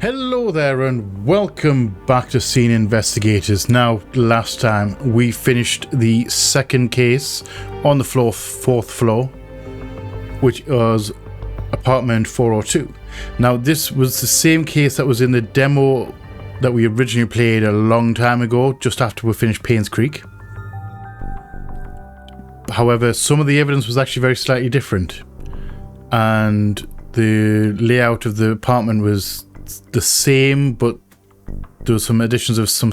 Hello there and welcome back to Scene Investigators. Now, last time we finished the second case on the fourth floor, which was apartment 402. Now, this was the same case that was in the demo that we originally played a long time ago, just after we finished Payne's Creek. However, some of the evidence was actually very slightly different, and the layout of the apartment was the same, but there was some additions of some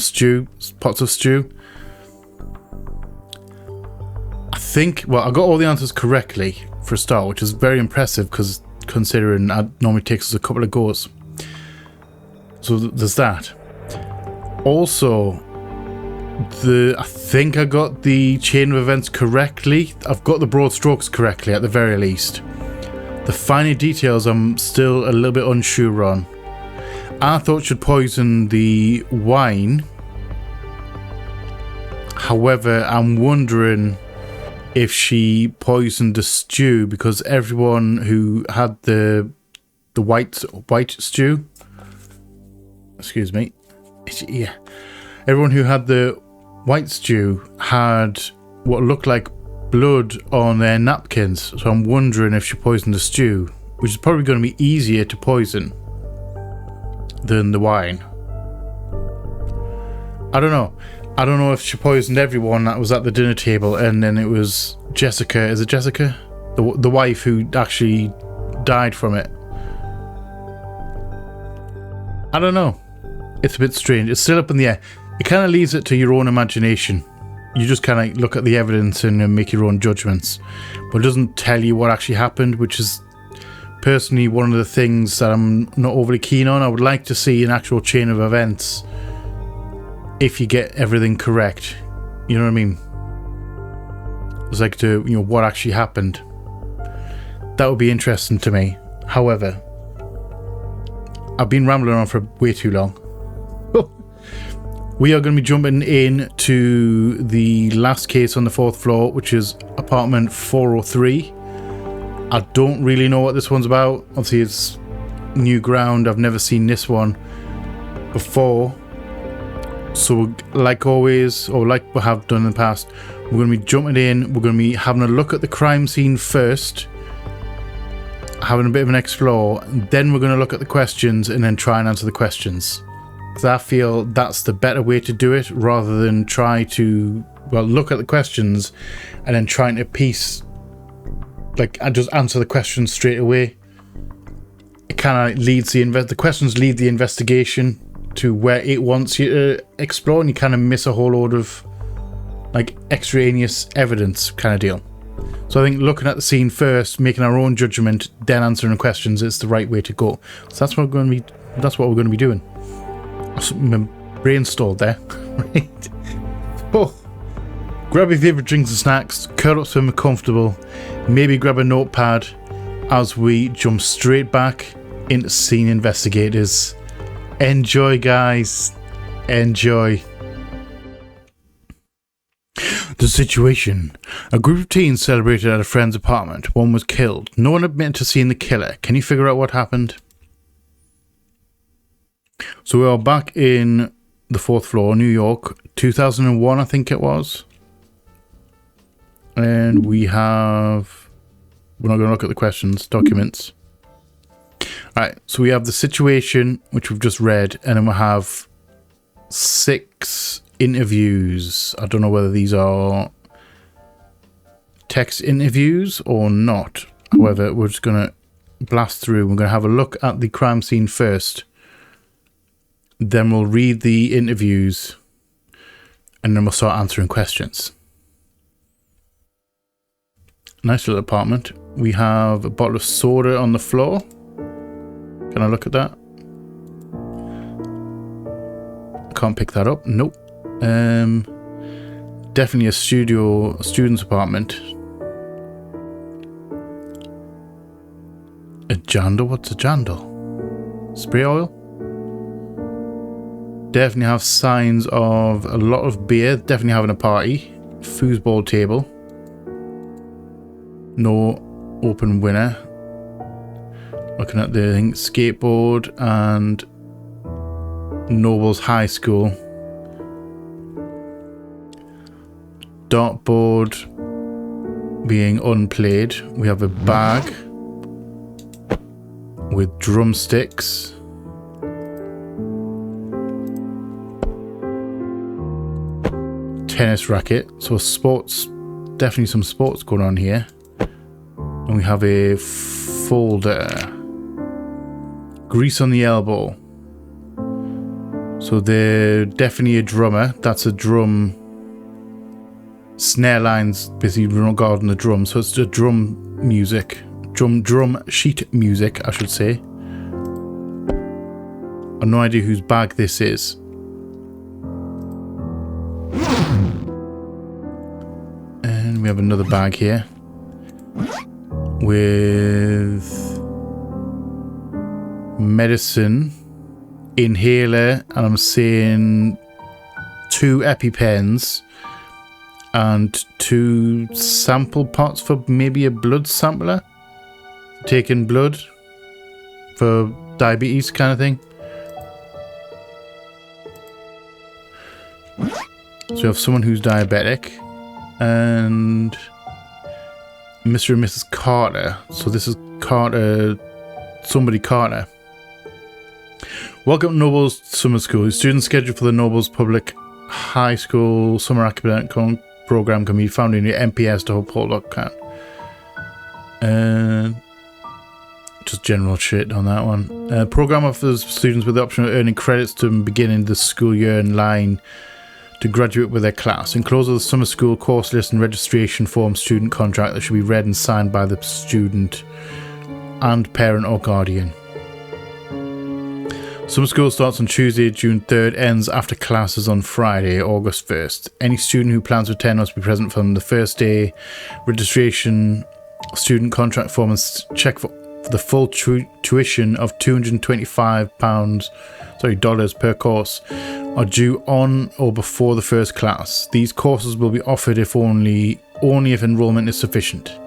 pots of stew. I think, well, I got all the answers correctly for a start, which is very impressive because considering it normally takes us a couple of goes. So there's that. Also, I think I got the chain of events correctly. I've got the broad strokes correctly at the very least. The finer details I'm still a little bit unsure on. I thought she'd poison the wine. However, I'm wondering if she poisoned the stew, because everyone who had the white stew, excuse me, yeah, everyone who had the white stew had what looked like blood on their napkins. So I'm wondering if she poisoned the stew, which is probably going to be easier to poison than the wine. I don't know. I don't know if she poisoned everyone that was at the dinner table, and then it was Jessica. Is it Jessica? The wife who actually died from it. I don't know. It's a bit strange. It's still up in the air. It kind of leaves it to your own imagination. You just kind of look at the evidence and make your own judgments. But it doesn't tell you what actually happened, which is personally one of the things that I'm not overly keen on. I would like to see an actual chain of events if you get everything correct. You know what I mean? It's like what actually happened. That would be interesting to me. However, I've been rambling on for way too long. We are going to be jumping in to the last case on the fourth floor, which is apartment 403. I don't really know what this one's about. Obviously, it's new ground. I've never seen this one before. So, like always, or like we have done in the past, we're going to be jumping in. We're going to be having a look at the crime scene first, having a bit of an explore, and then we're going to look at the questions and then try and answer the questions. Because I feel that's the better way to do it, rather than try to, look at the questions and then trying to piece, I just answer the questions straight away. It kind of leads the questions lead the investigation to where it wants you to explore, and you kind of miss a whole load of extraneous evidence kind of deal. So I think looking at the scene first, making our own judgment, then answering the questions is the right way to go. So that's what we're going to be doing. My brain stalled there. Right. Oh. Grab your favourite drinks and snacks, curl up somewhere comfortable, maybe grab a notepad as we jump straight back into Scene Investigators. Enjoy, guys. Enjoy. The situation. A group of teens celebrated at a friend's apartment. One was killed. No one admitted to seeing the killer. Can you figure out what happened? So we are back in the fourth floor, New York, 2001, I think it was. And we're not going to look at the questions, documents. Alright, so we have the situation, which we've just read, and then we have 6 interviews. I don't know whether these are text interviews or not. However, we're just going to blast through. We're going to have a look at the crime scene first. Then we'll read the interviews, and then we'll start answering questions. Nice little apartment. We have a bottle of soda on the floor. Can I look at that? Can't pick that up. Nope. Definitely a student's apartment. A jandal? What's a jandal? Spray oil? Definitely have signs of a lot of beer. Definitely having a party. Foosball table. No open winner. Looking at the skateboard and Nobles High School. Dartboard being unplayed. We have a bag with drumsticks. Tennis racket. So sports, definitely some sports going on here. And we have a folder. Grease on the elbow. So they're definitely a drummer. That's a drum. Snare lines basically regarding the drum. So it's the drum music. Drum sheet music, I should say. I've no idea whose bag this is. And we have another bag here. With medicine, inhaler, and I'm seeing 2 EpiPens and 2 sample pots for maybe a blood sampler, taking blood for diabetes kind of thing. So we have someone who's diabetic and Mr. and Mrs. Carter. So this is Carter, somebody Carter. Welcome to Nobles Summer School. Students scheduled for the Nobles Public High School Summer Academic Program can be found in your MPS to uphold account. Just general shit on that one. Program offers students with the option of earning credits to begin in the school year in line to graduate with their class. Enclosed are the summer school course list and registration form student contract that should be read and signed by the student and parent or guardian. Summer school starts on Tuesday, June 3rd, ends after classes on Friday, August 1st. Any student who plans to attend must be present from the first day. Registration, student contract form, and check for the full tuition of $225 per course are due on or before the first class. These courses will be offered if only if enrollment is sufficient.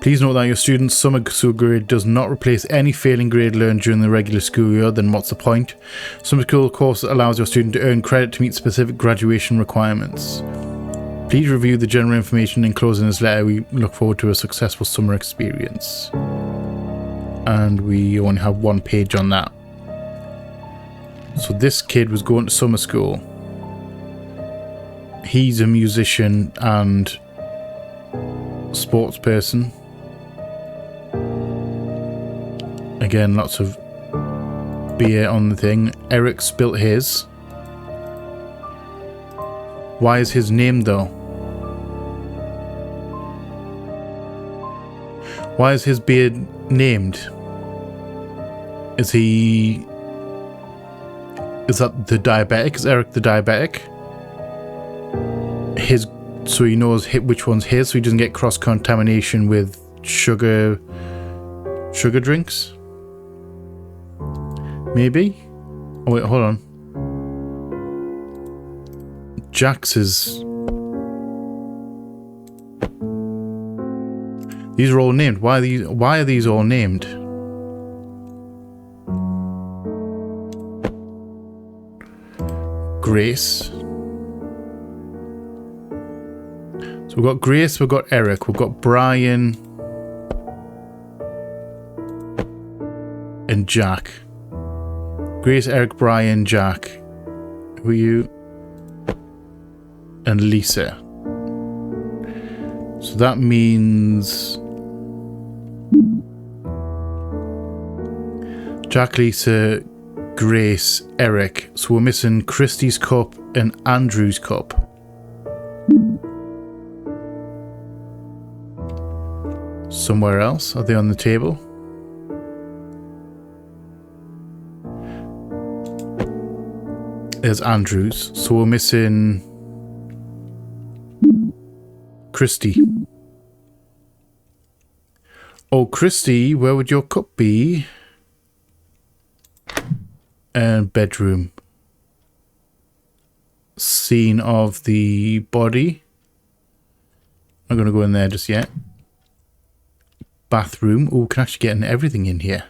Please note that your student's summer school grade does not replace any failing grade learned during the regular school year. Then what's the point? Summer school course allows your student to earn credit to meet specific graduation requirements. Please review the general information enclosed in this letter. We look forward to a successful summer experience. And we only have 1 page on that. So this kid was going to summer school. He's a musician and sports person. Again, lots of beer on the thing. Eric spilt his. Why is his name though? Why is his beer named? Is that the diabetic? Is Eric the diabetic? So he knows which one's his, so he doesn't get cross-contamination with sugar drinks? Maybe? Oh wait, hold on. Jack's is... These are all named. Why are these all named? Grace. So we've got Grace, we've got Eric, we've got Brian and Jack. Grace, Eric, Brian, Jack. Who are you? And Lisa. So that means Jack, Lisa, Grace, Eric. So we're missing Christie's cup and Andrew's cup. Somewhere else? Are they on the table? There's Andrew's. So we're missing Christy. Oh, Christy, where would your cup be? And bedroom. Scene of the body. I'm not going to go in there just yet. Bathroom. Oh, can actually get everything in here.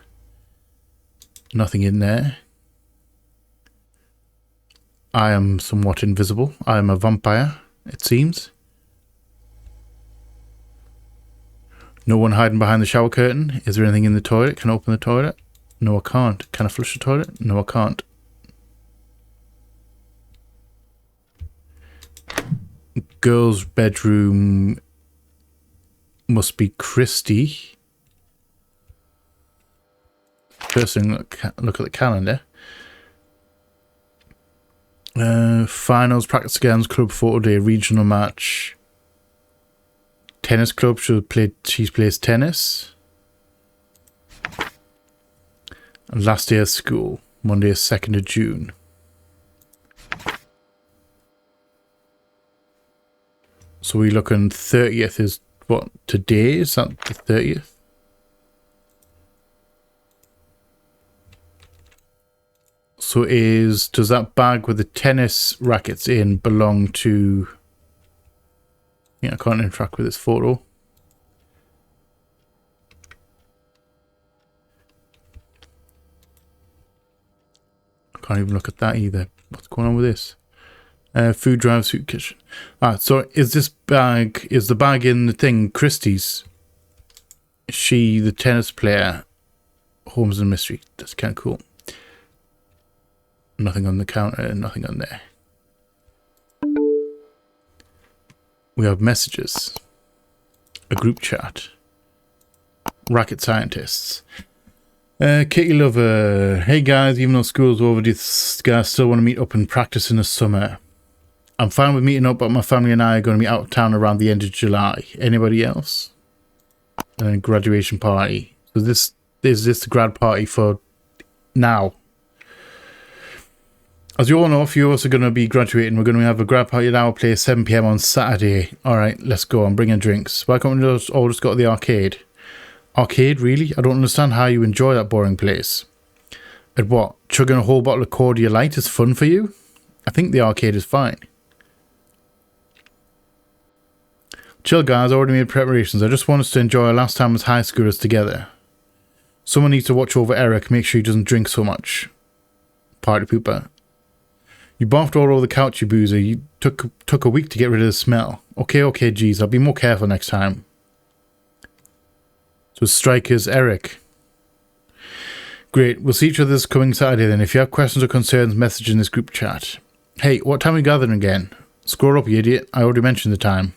Nothing in there. I am somewhat invisible. I am a vampire, it seems. No one hiding behind the shower curtain. Is there anything in the toilet? Can I open the toilet? No, I can't. Can I flush the toilet? No, I can't. Girl's bedroom must be Christy. First thing, look at the calendar. Finals, practice games, club photo day, regional match. Tennis club, she plays tennis. And last day of school, Monday, 2nd of June. So we looking 30th is what, today? Is that the 30th? So does that bag with the tennis rackets in belong to... Yeah, I can't interact with this photo. I can't even look at that either. What's going on with this? Food drive, suit kitchen. So is the bag in the thing Christie's? Is she the tennis player? Homes and mystery. That's kind of cool. Nothing on the counter, nothing on there. We have messages. A group chat. Racket scientists. Kitty Lover. Hey guys, even though school's over, these guys still want to meet up and practice in the summer. I'm fine with meeting up, but my family and I are going to meet out of town around the end of July. Anybody else? And then graduation party. So is this the grad party for now? As you all know, a few of us are going to be graduating. We're going to have a grad party at our place, 7 PM on Saturday. Alright, let's go. I'm bringing drinks. Why can't we all just go to the arcade? Arcade, really? I don't understand how you enjoy that boring place. At what? Chugging a whole bottle of Cordia Light is fun for you? I think the arcade is fine. Chill guys, I already made preparations. I just want us to enjoy our last time as high schoolers together. Someone needs to watch over Eric, make sure he doesn't drink so much. Party pooper. You barfed all over the couch, you boozer. You took a week to get rid of the smell. Okay, geez, I'll be more careful next time. So strikers, Eric. Great, we'll see each other this coming Saturday then. If you have questions or concerns, message in this group chat. Hey, what time are we gathering again? Scroll up, you idiot. I already mentioned the time.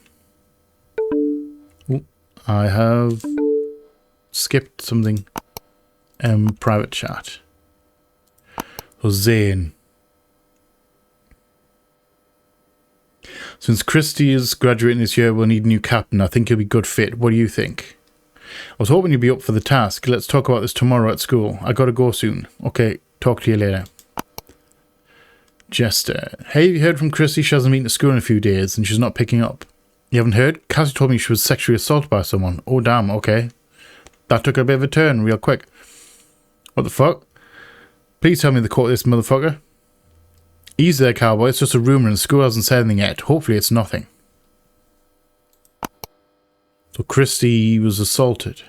Ooh, I have skipped something. Private chat. So Zane. Since Christy is graduating this year, we'll need a new captain. I think he'll be a good fit. What do you think? I was hoping you'd be up for the task. Let's talk about this tomorrow at school. I gotta go soon. Okay, talk to you later. Jester. Hey, you heard from Christy? She hasn't been to school in a few days and she's not picking up. You haven't heard? Cassie told me she was sexually assaulted by someone. Oh, damn, okay. That took a bit of a turn real quick. What the fuck? Please tell me the quote of this motherfucker. Easy there, cowboy. It's just a rumour and school hasn't said anything yet. Hopefully it's nothing. So Christy was assaulted.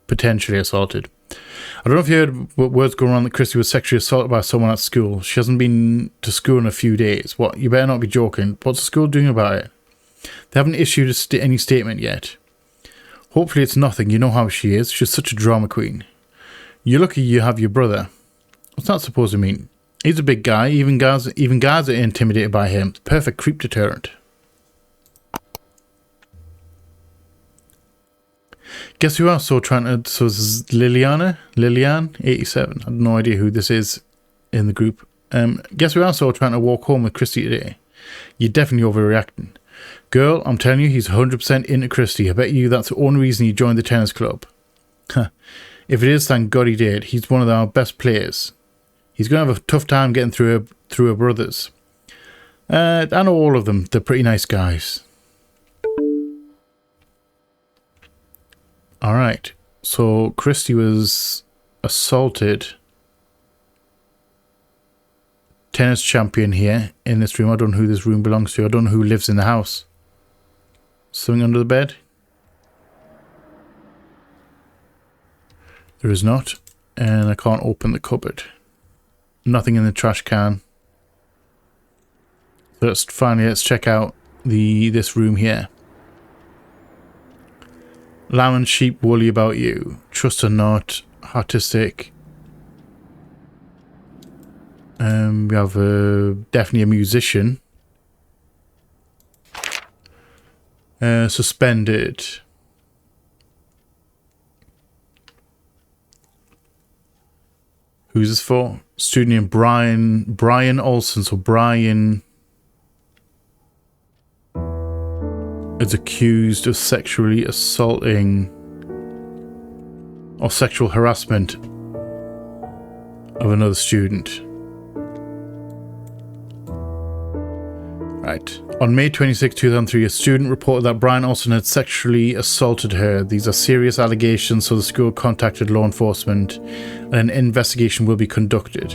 Potentially assaulted. I don't know if you heard what words going around that Christy was sexually assaulted by someone at school. She hasn't been to school in a few days. What? You better not be joking. What's the school doing about it? They haven't issued any statement yet. Hopefully it's nothing. You know how she is. She's such a drama queen. You're lucky you have your brother. What's that supposed to mean? He's a big guy. Even guys are intimidated by him. Perfect creep deterrent. Guess who else saw trying to... So this is Liliane, 87. I have no idea who this is in the group. Guess who else saw trying to walk home with Christy today? You're definitely overreacting. Girl, I'm telling you, he's 100% into Christy. I bet you that's the only reason he joined the tennis club. Huh. If it is, thank God he did. He's one of our best players. He's going to have a tough time getting through her brothers. I know all of them. They're pretty nice guys. Alright. So, Christy was assaulted. Tennis champion here in this room. I don't know who this room belongs to. I don't know who lives in the house. Something under the bed? There is not. And I can't open the cupboard. Nothing in the trash can. So let's check out this room here. Lamb and sheep worry about you. Trust or not. Artistic. We have definitely a musician. Suspended. Who's this for? Student named Brian Olsen. So Brian is accused of sexually assaulting or sexual harassment of another student. Right. On May 26, 2003, a student reported that Brian Olsen had sexually assaulted her. These are serious allegations, so the school contacted law enforcement and an investigation will be conducted.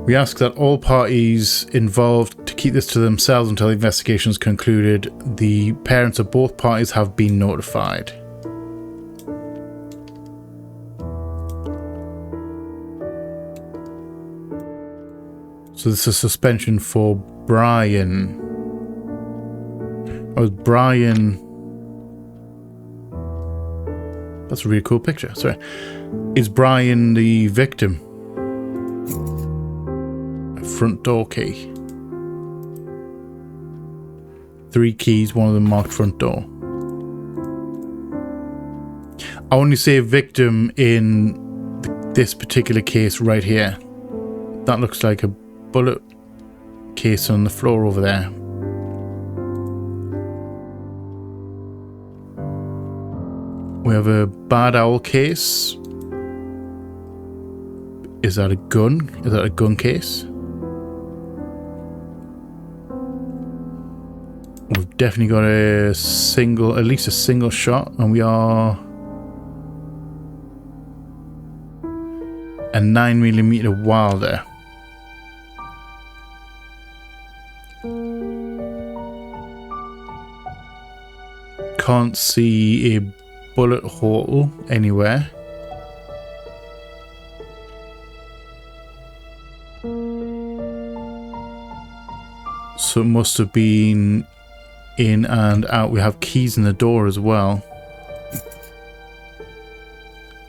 We ask that all parties involved to keep this to themselves until the investigation is concluded. The parents of both parties have been notified. So this is suspension for Brian. Oh, Brian. That's a really cool picture. Sorry. Is Brian the victim? A front door key. 3 keys, one of them marked front door. I only say victim in this particular case right here. That looks like a bullet case on the floor over there. We have a bad owl case. Is that a gun? Is that a gun case? We've definitely got at least a single shot, and we are a 9mm Wilder. Can't see a bullet hole anywhere. So it must have been in and out. We have keys in the door as well.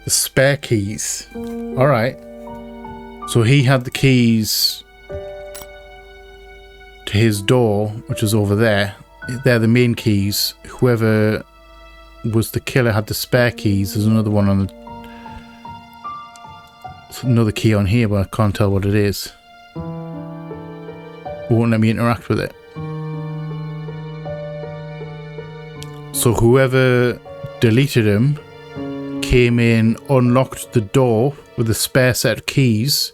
The spare keys. Alright. So he had the keys to his door, which is over there. They're the main keys. Whoever was the killer had the spare keys. There's another one on the... another key on here, but I can't tell what it is. It won't let me interact with it. So whoever deleted him came in, unlocked the door with a spare set of keys,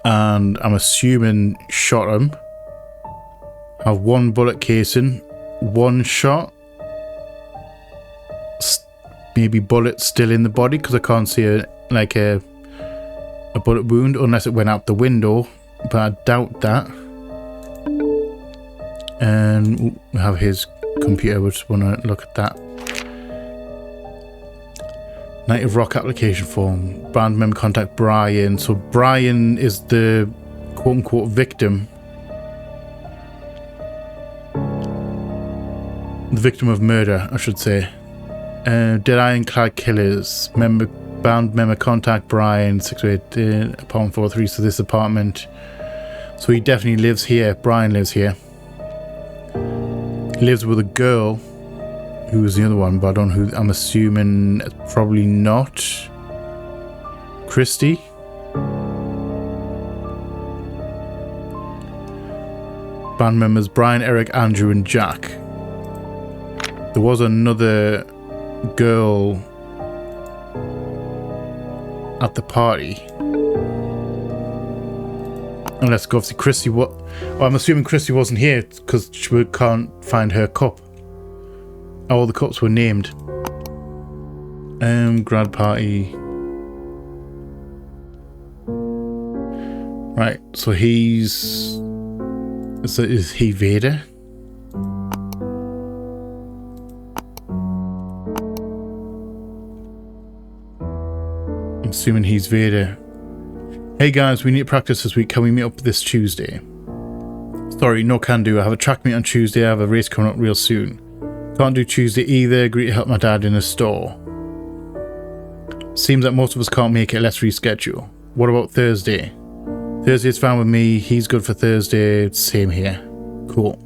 and I'm assuming shot him. Have 1 bullet casing, 1 shot, maybe bullet still in the body because I can't see a bullet wound unless it went out the window, but I doubt that. And we have his computer. We just want to look at that. Native Rock application form. Band member contact Brian. So Brian is the quote-unquote victim. The victim of murder, I should say. Dead Ironclad Killers. Band member contact Brian. 608 apartment 43. So this apartment. So he definitely lives here. Brian lives here. He lives with a girl. Who was the other one? But I don't know who. I'm assuming it's probably not Christy. Band members Brian, Eric, Andrew, and Jack. There was another girl at the party. Unless obviously Christy well, I'm assuming Christy wasn't here because we can't find her cup. All the cups were named. Grad party. Right, so is he Vader? I'm assuming he's Vader. Hey guys, we need to practice this week. Can we meet up this Tuesday? Sorry, no can do. I have a track meet on Tuesday. I have a race coming up real soon. Can't do Tuesday either. Agree to help my dad in a store. Seems that most of us can't make it. Let's reschedule. What about Thursday? Thursday's fine with me. He's good for Thursday. Same here. Cool.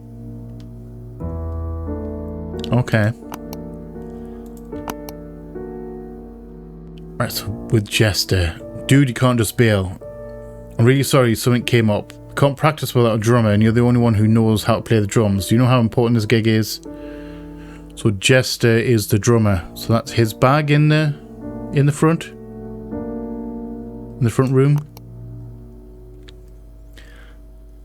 Okay. Right, so with Jester. Dude, you can't just bail. I'm really sorry something came up. Can't practice without a drummer and you're the only one who knows how to play the drums. Do you know how important this gig is? So Jester is the drummer. So that's his bag in the front. In the front room.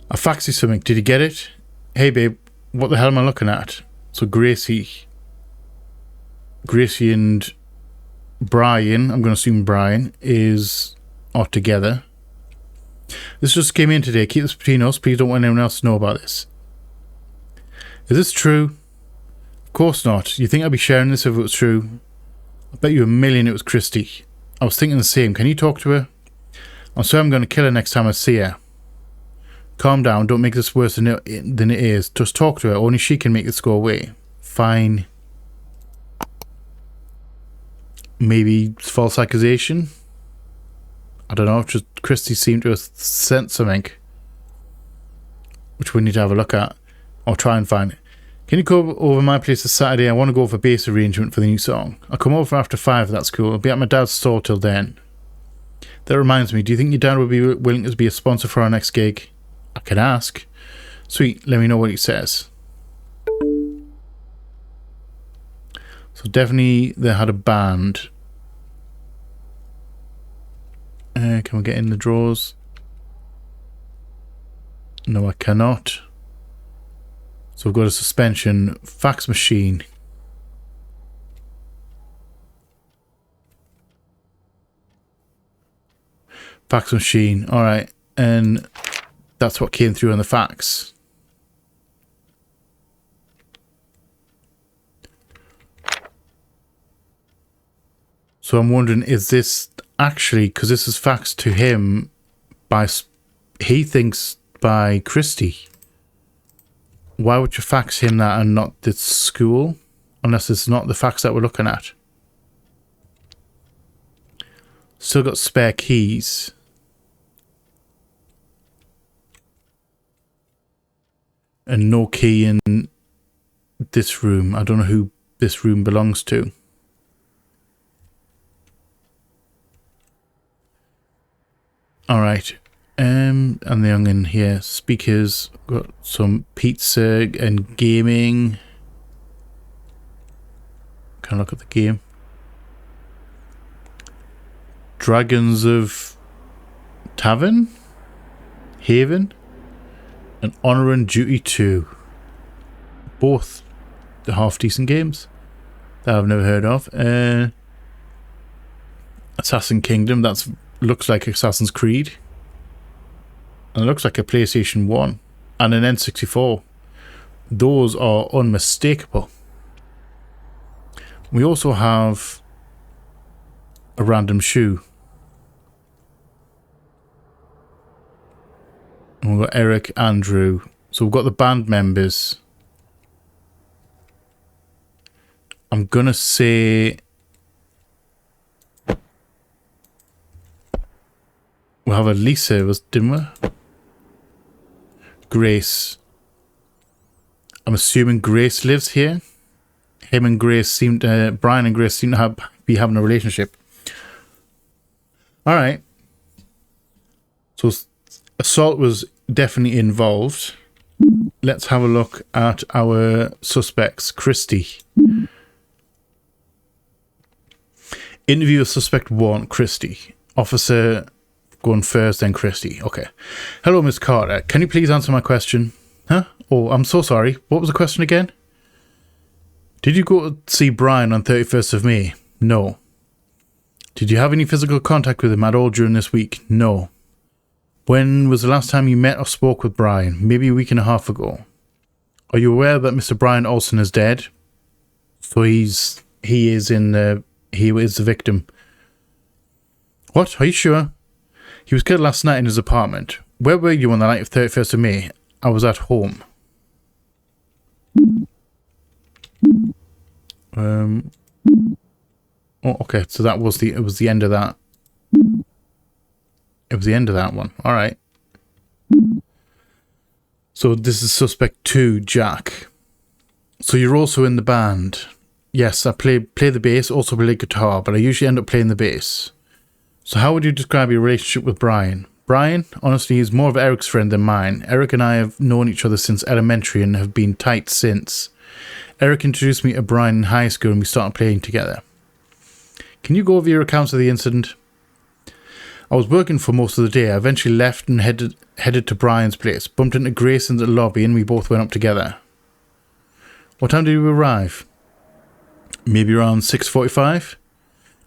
I faxed you something. Did you get it? Hey babe, what the hell am I looking at? So Gracie and Brian, I'm going to assume Brian, are together. This just came in today. Keep this between us. Please don't want anyone else to know about this. Is this true? Of course not. You think I'd be sharing this if it was true? I bet you a million it was Christy. I was thinking the same. Can you talk to her? I'm sorry I'm going to kill her next time I see her. Calm down. Don't make this worse than it is. Just talk to her. Only she can make this go away. Fine. Maybe false accusation? I don't know. Just Christy seemed to have sent something. Which we need to have a look at. Or try and find it. Can you come over my place this Saturday? I want to go for bass arrangement for the new song. I'll come over after 5 if that's cool. I'll be at my dad's store till then. That reminds me. Do you think your dad would be willing to be a sponsor for our next gig? I can ask. Sweet. Let me know what he says. So definitely they had a band. Can we get in the drawers? No, I cannot. So we've got a suspension. Fax machine. Fax machine. Alright. And that's what came through on the fax. So I'm wondering, is this actually, because this is faxed to him by, he thinks by Christy. Why would you fax him that and not the school? Unless it's not the fax that we're looking at. Still got spare keys. And no key in this room. I don't know who this room belongs to. Alright. And the young in here. Speakers. Got some pizza and gaming. Can I look at the game? Dragons of Tavern? Haven? And Honor and Duty 2. Both the half-decent games that I've never heard of. Assassin Kingdom, that looks like Assassin's Creed. And it looks like a PlayStation 1. And an N64. Those are unmistakable. We also have a random shoe. And we've got Eric, Andrew. So we've got the band members. I'm gonna say we'll have a Lisa, didn't we? Grace. I'm assuming Grace lives here. Him and Grace seem to, Brian and Grace seem to be having a relationship. Alright. So assault was definitely involved. Let's have a look at our suspects. Christy. Interview of suspect 1, Christy. Officer going first, then Christy. Okay. Hello, Miss Carter. Can you please answer my question? Huh? Oh, I'm so sorry. What was the question again? Did you go to see Brian on 31st of May? No. Did you have any physical contact with him at all during this week? No. When was the last time you met or spoke with Brian? Maybe a week and a half ago. Are you aware that Mr. Brian Olsen is dead? So he is the victim. What? Are you sure? He was killed last night in his apartment. Where were you on the night of 31st of May? I was at home. Oh, okay, so that was it was the end of that. It was the end of that one. Alright. So this is suspect 2, Jack. So you're also in the band. Yes, I play the bass, also play guitar, but I usually end up playing the bass. So how would you describe your relationship with Brian? Brian, honestly, he's more of Eric's friend than mine. Eric and I have known each other since elementary and have been tight since. Eric introduced me to Brian in high school and we started playing together. Can you go over your accounts of the incident? I was working for most of the day. I eventually left and headed to Brian's place, bumped into Grace in the lobby and we both went up together. What time did you arrive? Maybe around 6:45?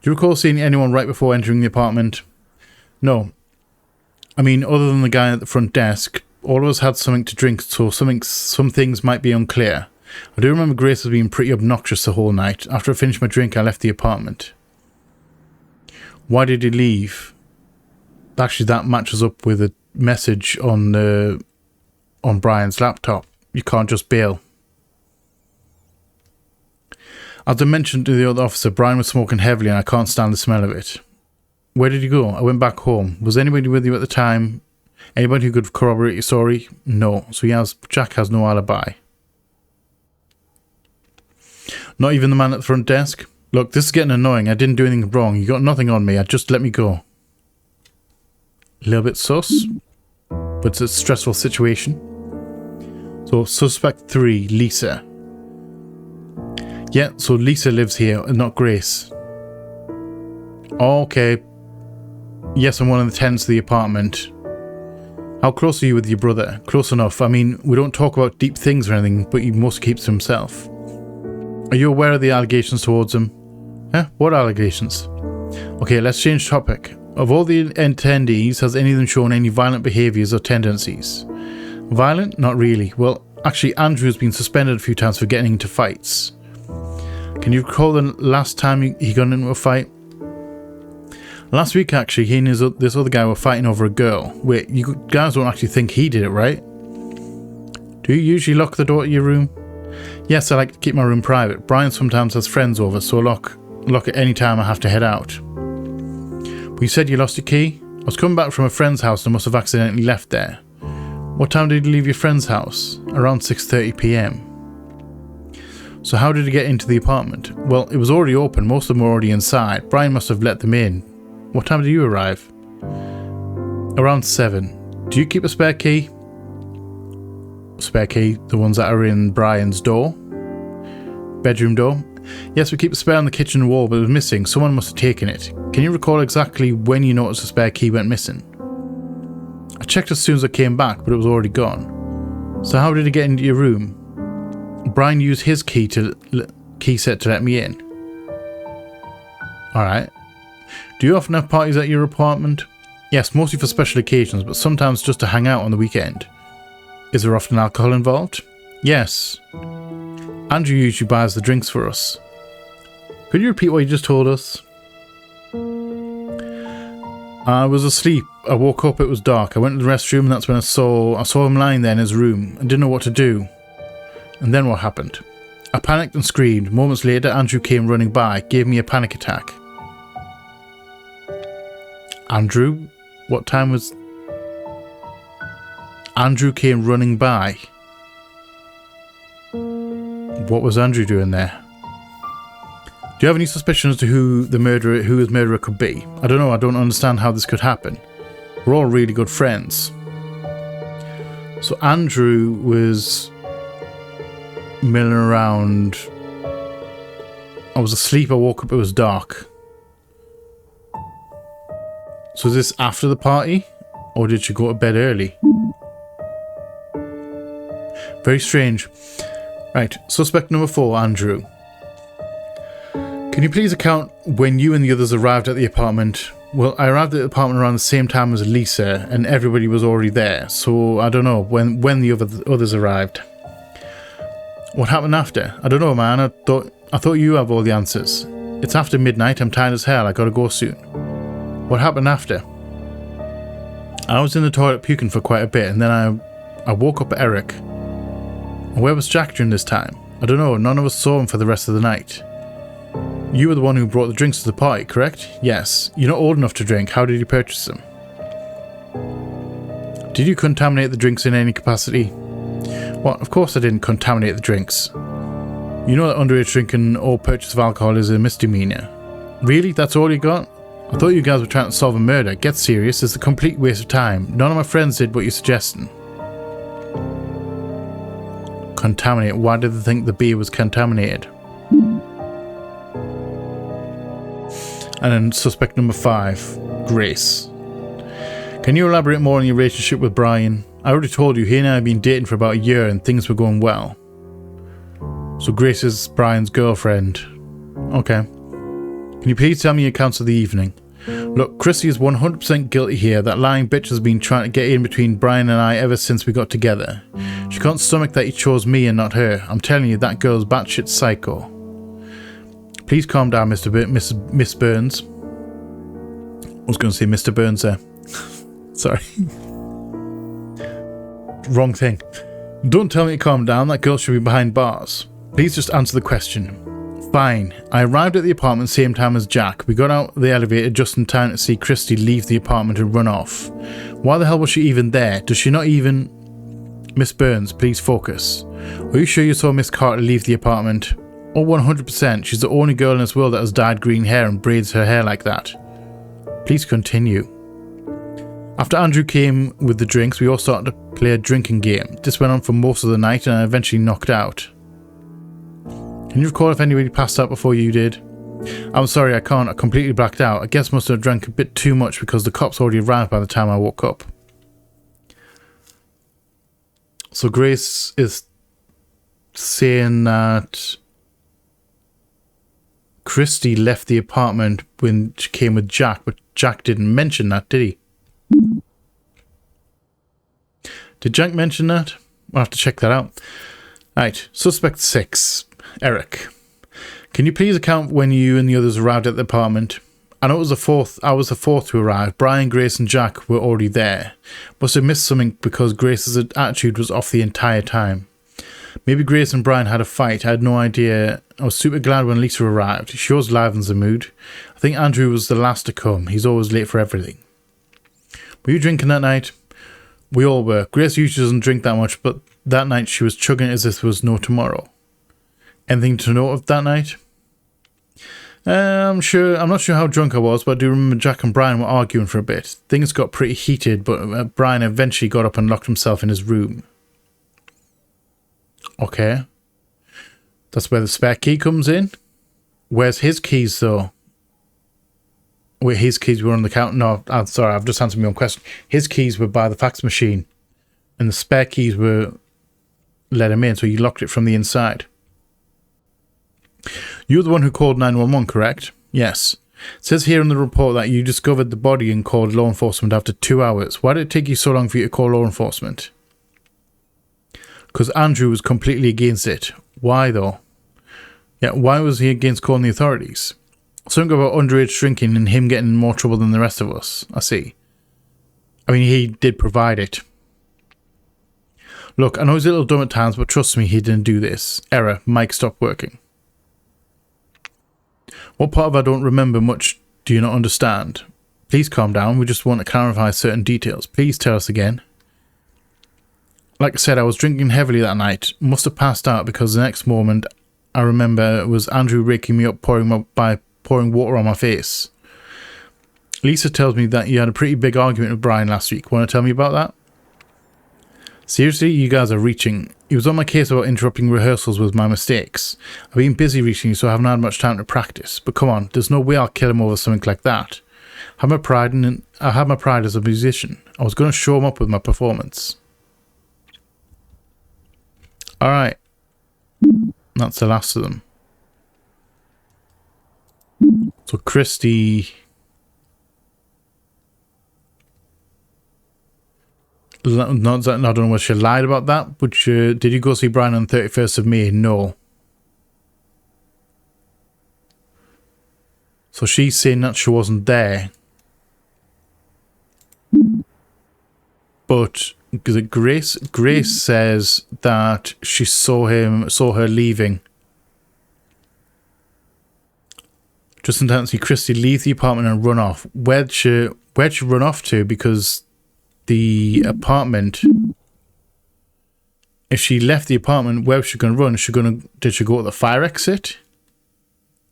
Do you recall seeing anyone right before entering the apartment? No. I mean, other than the guy at the front desk, all of us had something to drink, so some things might be unclear. I do remember Grace was being pretty obnoxious the whole night. After I finished my drink, I left the apartment. Why did he leave? Actually, that matches up with a message on Brian's laptop. You can't just bail. As I mentioned to the other officer, Brian was smoking heavily and I can't stand the smell of it. Where did you go? I went back home. Was anybody with you at the time? Anybody who could corroborate your story? No. So Jack has no alibi. Not even the man at the front desk? Look, this is getting annoying. I didn't do anything wrong. You got nothing on me. Just let me go. A little bit sus, but it's a stressful situation. So, suspect 3, Lisa. Yeah, so Lisa lives here and not Grace. Okay. Yes, I'm one of the tenants of the apartment. How close are you with your brother? Close enough. I mean, we don't talk about deep things or anything, but he mostly keeps to himself. Are you aware of the allegations towards him? Huh? What allegations? Okay, let's change topic. Of all the attendees, has any of them shown any violent behaviours or tendencies? Violent? Not really. Well, actually, Andrew's been suspended a few times for getting into fights. Can you recall the last time he got into a fight? Last week, actually, he and this other guy were fighting over a girl. Wait, you guys don't actually think he did it, right? Do you usually lock the door to your room? Yes, I like to keep my room private. Brian sometimes has friends over, so I lock it any time I have to head out. But you said you lost your key? I was coming back from a friend's house and must have accidentally left there. What time did you leave your friend's house? Around 6:30 p.m. So how did he get into the apartment? Well, it was already open. Most of them were already inside. Brian must have let them in. What time did you arrive? Around 7. Do you keep a spare key? Spare key? The ones that are in Brian's door? Bedroom door? Yes, we keep a spare on the kitchen wall, but it was missing. Someone must have taken it. Can you recall exactly when you noticed the spare key went missing? I checked as soon as I came back, but it was already gone. So how did it get into your room? Brian used his key set to let me in. Alright. Do you often have parties at your apartment? Yes, mostly for special occasions, but sometimes just to hang out on the weekend. Is there often alcohol involved? Yes. Andrew usually buys the drinks for us. Could you repeat what you just told us? I was asleep. I woke up, it was dark. I went to the restroom and that's when I saw him lying there in his room. I didn't know what to do. And then what happened? I panicked and screamed. Moments later, Andrew came running by, gave me a panic attack. Andrew? What time was... Andrew came running by. What was Andrew doing there? Do you have any suspicions as to who his murderer could be? I don't know, I don't understand how this could happen. We're all really good friends. So Andrew was milling around. I was asleep, I woke up, it was dark. So is this after the party? Or did you go to bed early? Very strange. Right, suspect number 4, Andrew. Can you please account when you and the others arrived at the apartment? Well, I arrived at the apartment around the same time as Lisa, and everybody was already there, so I don't know when the others arrived. What happened after? I don't know, man. I thought you have all the answers. It's after midnight, I'm tired as hell, I gotta go soon. What happened after? I was in the toilet puking for quite a bit, and then I woke up Eric. Where was Jack during this time? I don't know, none of us saw him for the rest of the night. You were the one who brought the drinks to the party, correct? Yes. You're not old enough to drink. How did you purchase them? Did you contaminate the drinks in any capacity? Well, of course I didn't contaminate the drinks. You know that underage drinking or purchase of alcohol is a misdemeanor. Really? That's all you got? I thought you guys were trying to solve a murder. Get serious, it's a complete waste of time. None of my friends did what you're suggesting. Contaminate. Why did they think the beer was contaminated? And then suspect number 5, Grace. Can you elaborate more on your relationship with Brian? I already told you, he and I have been dating for about a year and things were going well. So Grace is Brian's girlfriend. Okay. Can you please tell me your accounts of the evening? Look, Christy is 100% guilty here. That lying bitch has been trying to get in between Brian and I ever since we got together. She can't stomach that he chose me and not her. I'm telling you, that girl's batshit psycho. Please calm down, Miss Burns. I was going to say Mr. Burns there. Sorry. Wrong thing. Don't tell me to calm down. That girl should be behind bars. Please just answer the question. Fine. I arrived at the apartment same time as Jack. We got out the elevator just in time to see Christy leave the apartment and run off. Why the hell was she even there? Does she not even... Miss Burns, please focus. Are you sure you saw Miss Carter leave the apartment? Oh, 100%. She's the only girl in this world that has dyed green hair and braids her hair like that. Please continue. After Andrew came with the drinks, we all started to play a drinking game. This went on for most of the night and I eventually knocked out. Can you recall if anybody passed out before you did? I'm sorry, I can't. I completely blacked out. I guess must have drank a bit too much because the cops already arrived by the time I woke up. So Grace is saying that Christy left the apartment when she came with Jack, but Jack didn't mention that, did he? Did Jack mention that? I'll have to check that out. Right, suspect 6, Eric. Can you please account when you and the others arrived at the apartment? I know I was the fourth to arrive. Brian, Grace and Jack were already there. Must have missed something because Grace's attitude was off the entire time. Maybe Grace and Brian had a fight. I had no idea. I was super glad when Lisa arrived. She always livens the mood. I think Andrew was the last to come. He's always late for everything. Were you drinking that night? We all were. Grace usually doesn't drink that much, but that night she was chugging it as if there was no tomorrow. Anything to note of that night? I'm not sure how drunk I was, but I do remember Jack and Brian were arguing for a bit. Things got pretty heated, but Brian eventually got up and locked himself in his room. Okay. That's where the spare key comes in. Where's his keys, though? Wait, his keys were on the counter? No, I'm sorry, I've just answered my own question. His keys were by the fax machine, and the spare keys were let him in, so he locked it from the inside. You're the one who called 911, correct? Yes. It says here in the report that you discovered the body and called law enforcement after 2 hours. Why did it take you so long for you to call law enforcement? Because Andrew was completely against it. Why, though? Yeah, why was he against calling the authorities? Something about underage drinking and him getting in more trouble than the rest of us. I see. I mean, he did provide it. Look, I know he's a little dumb at times, but trust me, he didn't do this. Error. Mic stopped working. What part of I don't remember much do you not understand? Please calm down. We just want to clarify certain details. Please tell us again. Like I said, I was drinking heavily that night. Must have passed out because the next moment I remember it was Andrew raking me up by pouring water on my face. Lisa tells me that you had a pretty big argument with Brian last week. Want to tell me about that? Seriously, you guys are reaching. He was on my case about interrupting rehearsals with my mistakes. I've been busy recently, so I haven't had much time to practice. But come on, there's no way I'll kill him over something like that. I have my pride as a musician. I was going to show him up with my performance. Alright. That's the last of them. So Christy... I don't know whether she lied about that, but did you go see Brian on the 31st of May? No. So she's saying that she wasn't there. But Grace says that she saw her leaving. Just in time to see Christy leave the apartment and run off. Where'd she run off to? Because the apartment, if she left the apartment, where was she going to run? Did she go to the fire exit?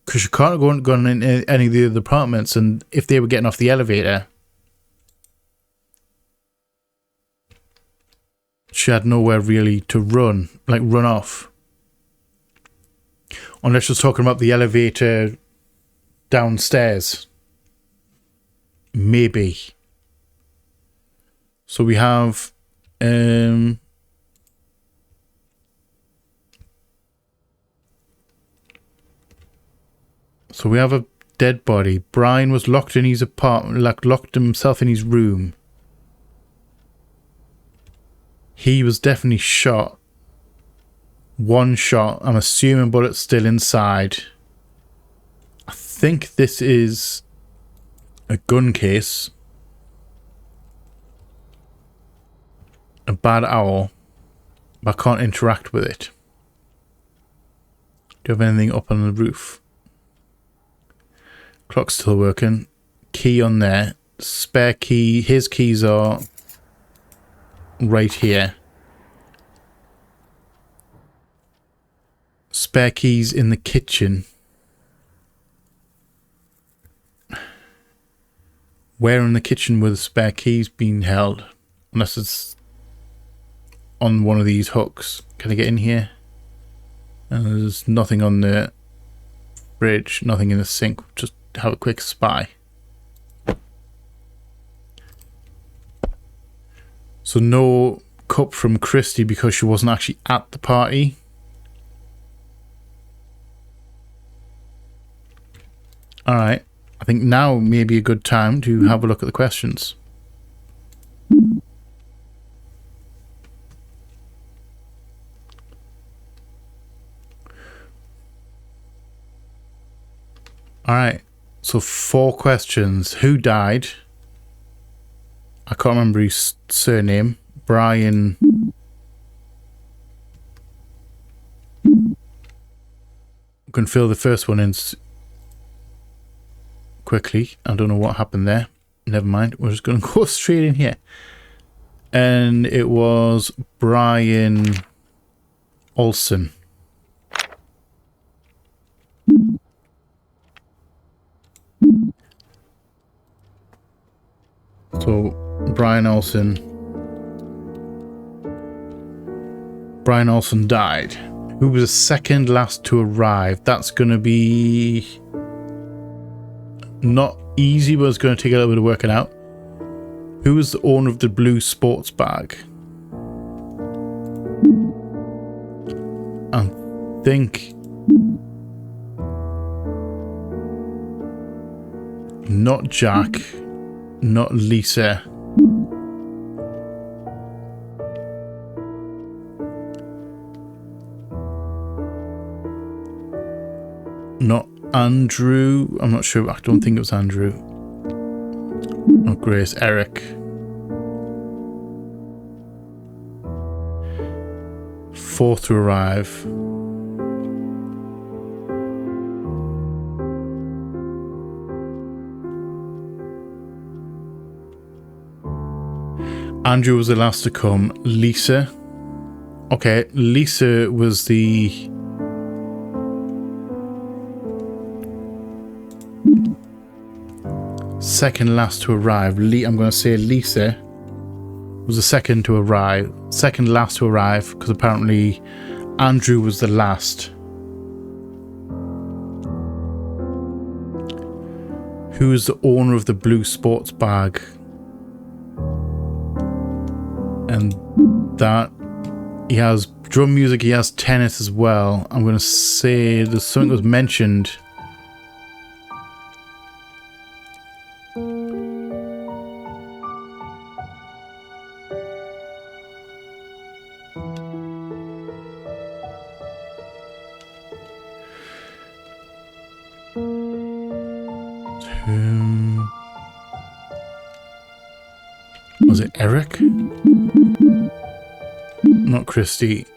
Because she can't go in any of the other apartments, and if they were getting off the elevator, she had nowhere really to run off. Unless she's talking about the elevator downstairs. Maybe. So we have a dead body. Brian was locked in his apartment, locked himself in his room. He was definitely shot. One shot. I'm assuming bullet's still inside. I think this is a gun case. A bad owl. But I can't interact with it. Do you have anything up on the roof? Clock's still working. Key on there. Spare key. His keys are right here. Spare keys in the kitchen. Where in the kitchen were the spare keys being held? Unless it's on one of these hooks. Can I get in here? There's nothing on the fridge. Nothing in the sink. Just have a quick spy. So no cup from Christy because she wasn't actually at the party. Alright. I think now may be a good time to have a look at the questions. Alright. So 4 questions. Who died? I can't remember his surname. Brian. We can fill the first one in quickly. I don't know what happened there. Never mind. We're just going to go straight in here. And it was Brian Olsen. So Brian Olsen died. Who was the second last to arrive? That's going to be not easy, but it's going to take a little bit of working out. Who was the owner of the blue sports bag? I think not Jack, not Lisa. Not Andrew. I'm not sure. I don't think it was Andrew. Not Grace. Eric. Fourth to arrive. Andrew was the last to come. Lisa. Okay, Lisa was the second last to arrive. I'm going to say Lisa was the second to arrive. Second last to arrive, because apparently Andrew was the last. Who is the owner of the blue sports bag? And that he has drum music, he has tennis as well. I'm going to say there's something that was mentioned. Was it Eric? Not Christy.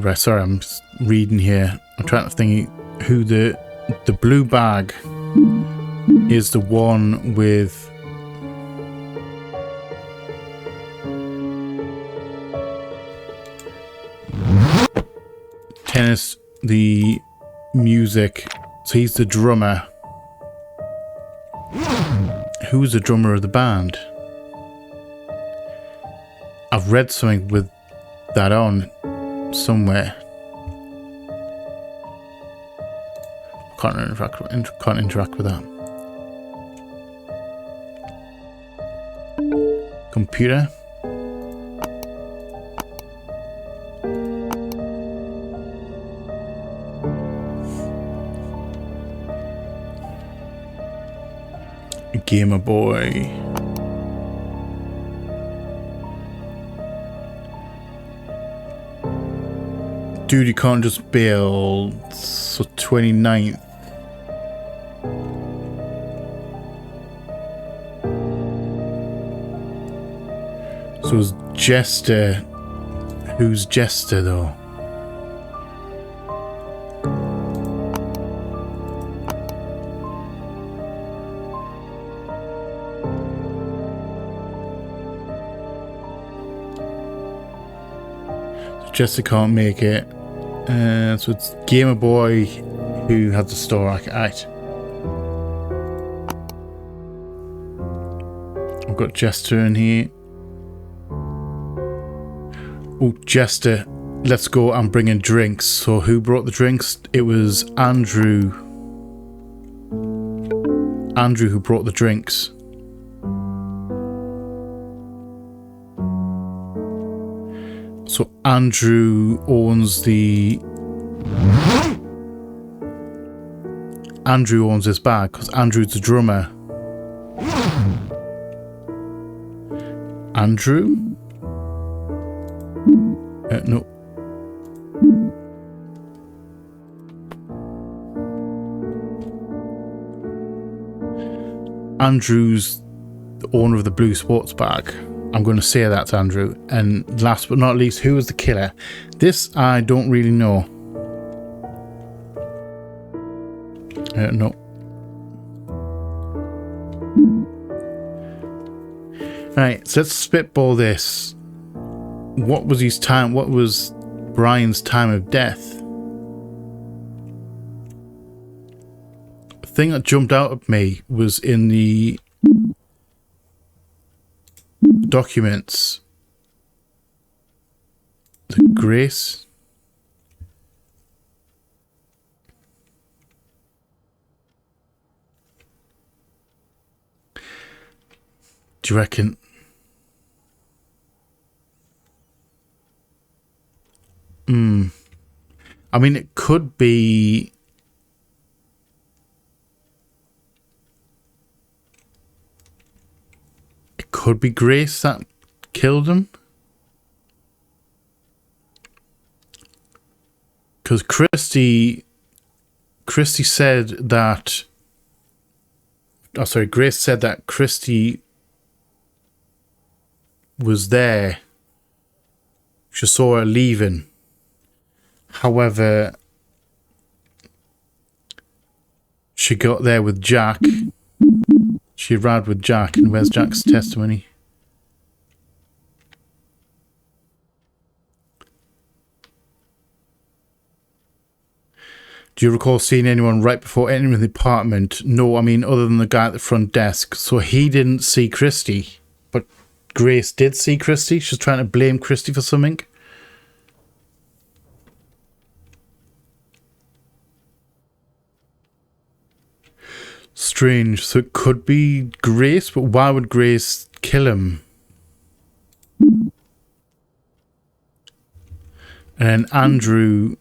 Right, sorry, I'm just reading here. I'm trying to think who the blue bag is. The one with tennis, the music. So he's the drummer. Who's the drummer of the band? I've read something with that on somewhere. Can't interact with that. Computer. Gamer Boy. Dude, you can't just build. So 29th. So it's Jester. Who's Jester though? So Jester can't make it. So it's Gamer Boy who has the store. Right. I've got Jester in here. Oh, Jester, let's go and bring in drinks. So who brought the drinks? It was Andrew. Andrew who brought the drinks. So Andrew owns the... Andrew owns this bag because Andrew's the drummer. Andrew? No. Andrew's the owner of the blue sports bag. I'm going to say that's Andrew. And last but not least, who was the killer? This I don't really know. No. Right, so let's spitball this. What was his time? What was Brian's time of death? The thing that jumped out at me was in the documents. The Grace. Do you reckon? I mean, it could be... It could be Grace that killed him. Because Christy said that... Oh, sorry, Grace said that Christy was there. She saw her leaving. However, she got there with Jack. She arrived with Jack. And where's Jack's testimony? Do you recall seeing anyone right before entering the apartment? No, I mean, other than the guy at the front desk. So he didn't see Christy. But Grace did see Christy. She's trying to blame Christy for something. Strange. So it could be Grace, but why would Grace kill him? And Andrew...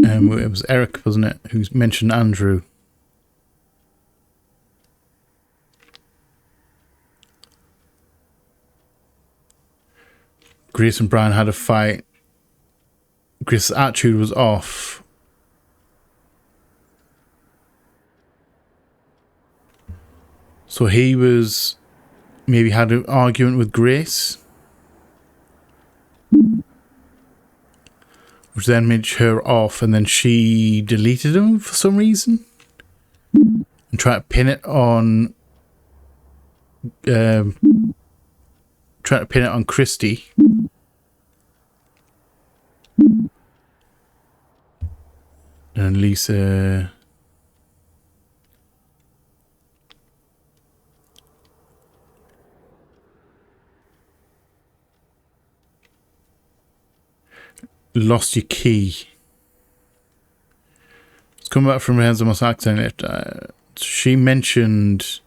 it was Eric, wasn't it, who mentioned Andrew. Grace and Brian had a fight. Grace's attitude was off. So he was maybe had an argument with Grace, which then made her off, and then she deleted him for some reason and tried to pin it on Christy. And Lisa lost your key. It's come back from her almost accent. She mentioned,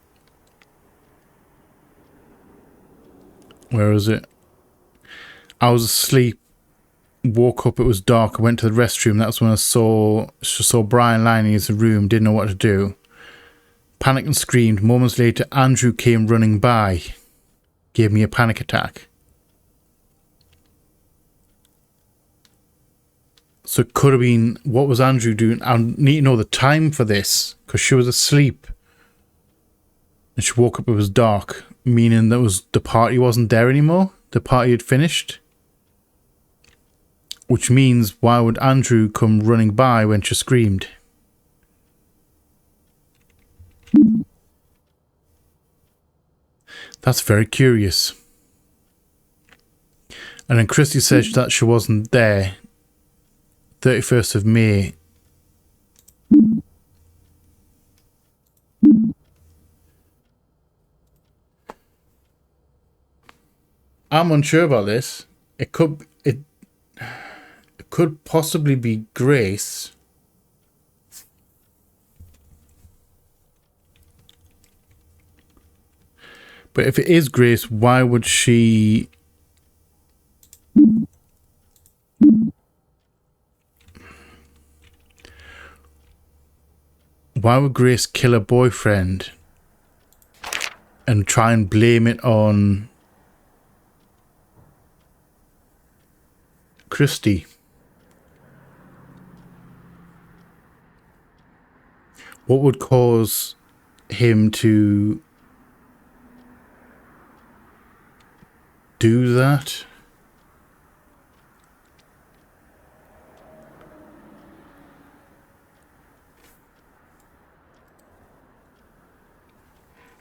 where is it? I was asleep, woke up, it was dark, I went to the restroom. That's when I saw Brian lying in his room, didn't know what to do. Panicked and screamed. Moments later, Andrew came running by, gave me a panic attack. So it could have been, what was Andrew doing? I need to know the time for this, because she was asleep and she woke up, it was dark, meaning that the party wasn't there anymore. The party had finished. Which means, why would Andrew come running by when she screamed? That's very curious. And then Christy says that she wasn't there. 31st of May. I'm unsure about this. It could possibly be Grace. But if it is Grace, why would she... Why would Grace kill her boyfriend and try and blame it on Christy? What would cause him to do that?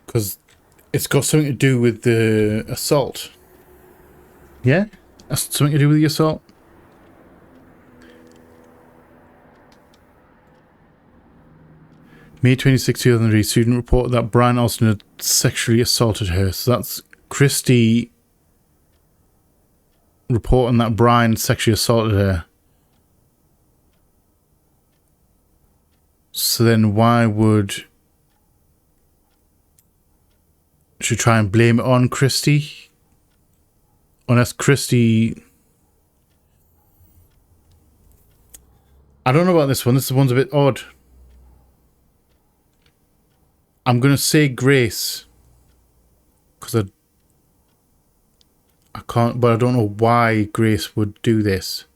Because it's got something to do with the assault. Yeah? That's something to do with the assault? May 26, 2003, student reported that Brian Austin had sexually assaulted her. So that's Christy reporting that Brian sexually assaulted her. So then why would she try and blame it on Christy? Unless Christy... I don't know about this one. This one's a bit odd. I'm going to say Grace. Because I can't... But I don't know why Grace would do this.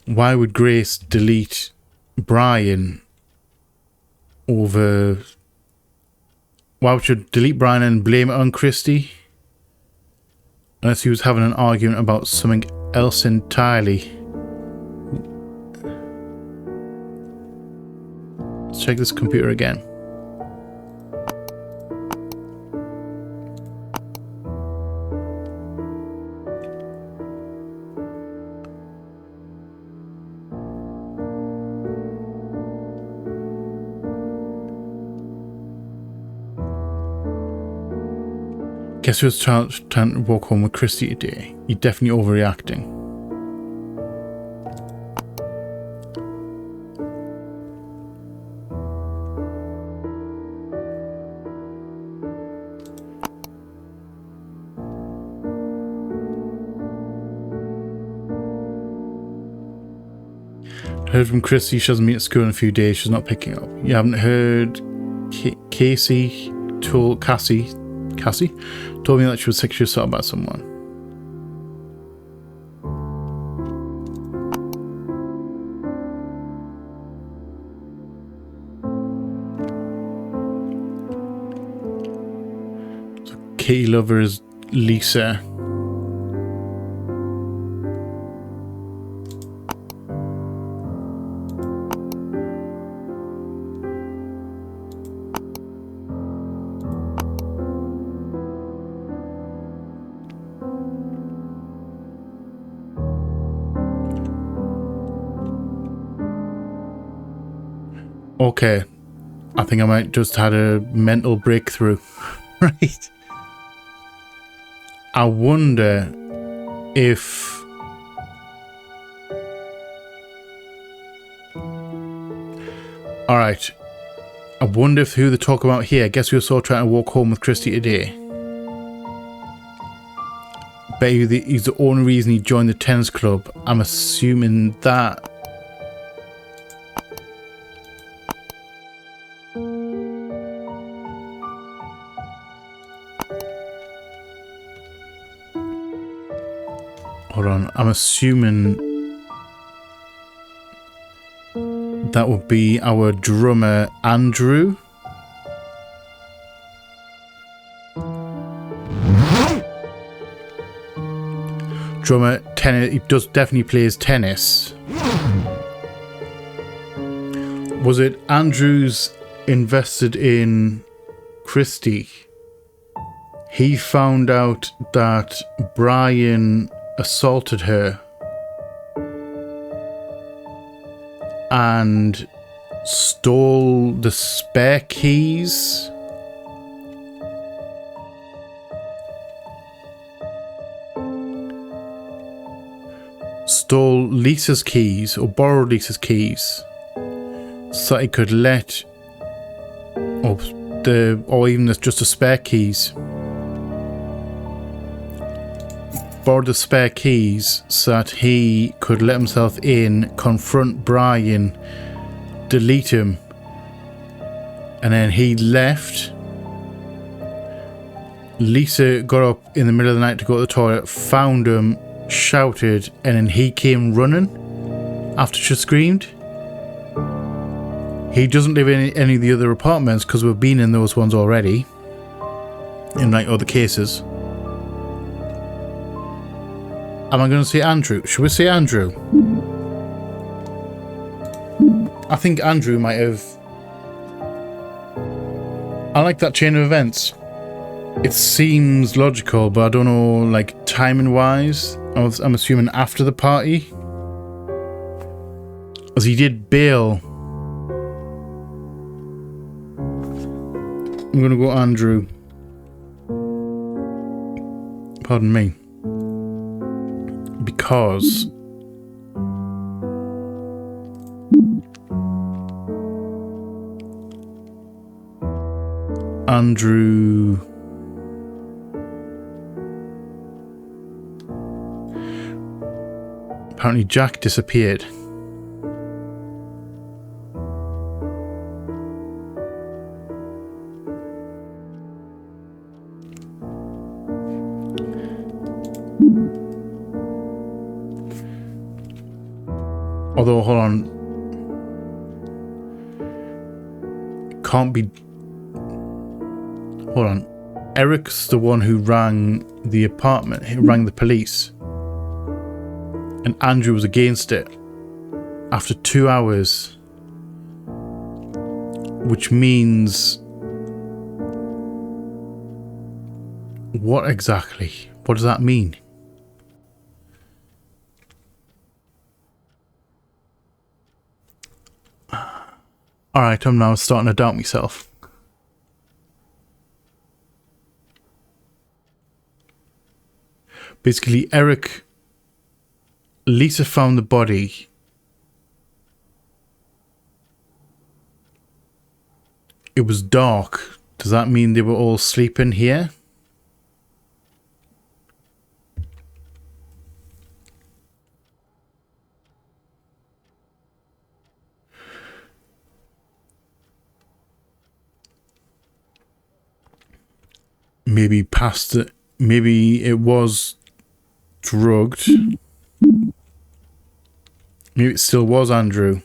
Why would Grace delete Brian over... Why would you delete Brian and blame it on Christy? Unless he was having an argument about something else entirely. Let's check this computer again. Guess who was trying to walk home with Christy today? You're definitely overreacting. Heard from Christy she doesn't meet at school in a few days. She's not picking up. You haven't heard Casey told Cassie told me that she was sexually assaulted by someone. So Katie lover is Lisa. Okay, I think I might just had a mental breakthrough. Right. I wonder if... Alright. I wonder if who they talk about here. I guess we were sort of trying to walk home with Christy today. Bet you he's the only reason he joined the tennis club. I'm assuming that... Hold on, I'm assuming that would be our drummer, Andrew. Drummer, tennis, he does definitely plays tennis. Was it Andrew's invested in Christy? He found out that Brian assaulted her and stole the spare keys. Stole Lisa's keys, or borrowed Lisa's keys, so he could let, or even just the spare keys. Borrowed the spare keys so that he could let himself in, confront Brian, delete him, and then he left. Lisa got up in the middle of the night to go to the toilet, found him, shouted, and then he came running after she screamed. He doesn't live in any of the other apartments because we've been in those ones already, in like other cases. Am I going to say Andrew? Should we say Andrew? I think Andrew might have... I like that chain of events. It seems logical, but I don't know, like, timing-wise. I'm assuming after the party. As he did bail. I'm going to go Andrew. Pardon me. Because Andrew apparently Jack disappeared. Although, hold on. Can't be... Hold on. Eric's the one who rang the apartment. He rang the police. And Andrew was against it. After 2 hours. Which means... What exactly? What does that mean? Alright, I'm now starting to doubt myself. Basically, Lisa found the body. It was dark. Does that mean they were all sleeping here? maybe past it. Maybe it was drugged. Maybe it still was Andrew.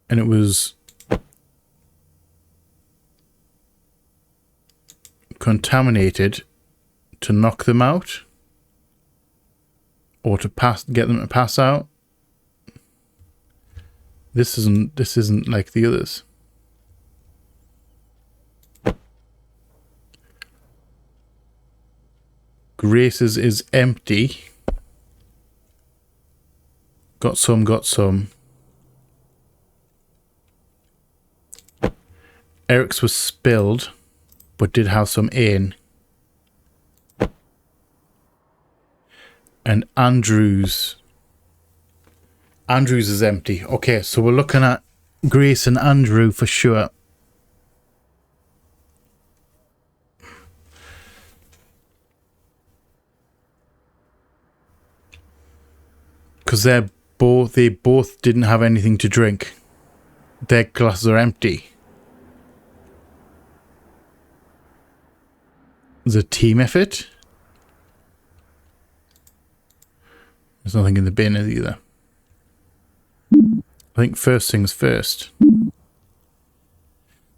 And it was contaminated to knock them out. Or to get them to pass out. This isn't like the others. Grace's is empty. Got some. Eric's was spilled, but did have some in. And Andrew's is empty. Okay, so we're looking at Grace and Andrew for sure. Because they both didn't have anything to drink. Their glasses are empty. There's a team effort. There's nothing in the bin either. I think first things first.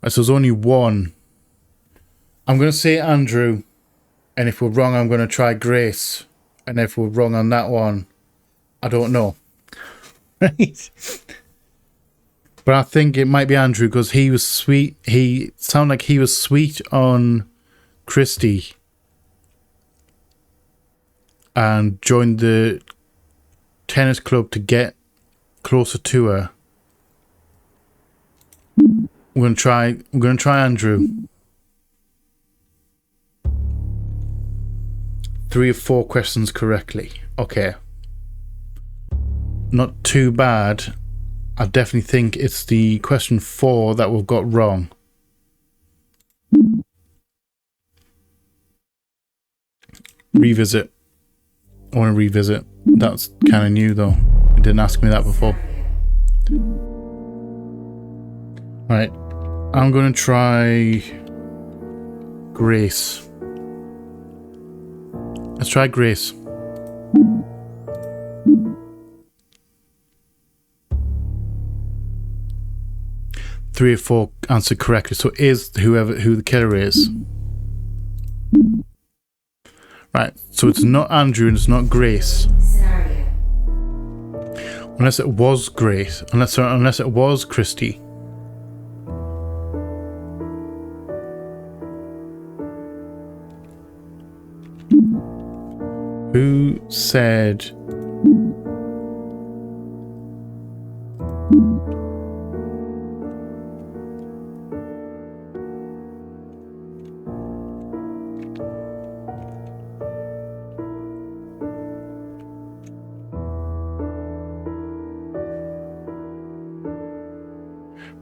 Right, so there's only one. I'm going to say Andrew. And if we're wrong, I'm going to try Grace. And if we're wrong on that one, I don't know. Right? But I think it might be Andrew because he was sweet. He sounded like he was sweet on Christy. And joined the tennis club to get closer to her. We're gonna try Andrew. 3 of 4 questions correctly. Okay. Not too bad. I definitely think it's the question 4 that we've got wrong. Revisit. I want to revisit. That's kind of new though. You didn't ask me that before. Right. I'm going to try Grace. Let's try Grace. Three or 4 answered correctly. So is who the killer is. Right, so it's not Andrew and it's not Grace. Unless it was Grace. Unless it was Christy. Who said...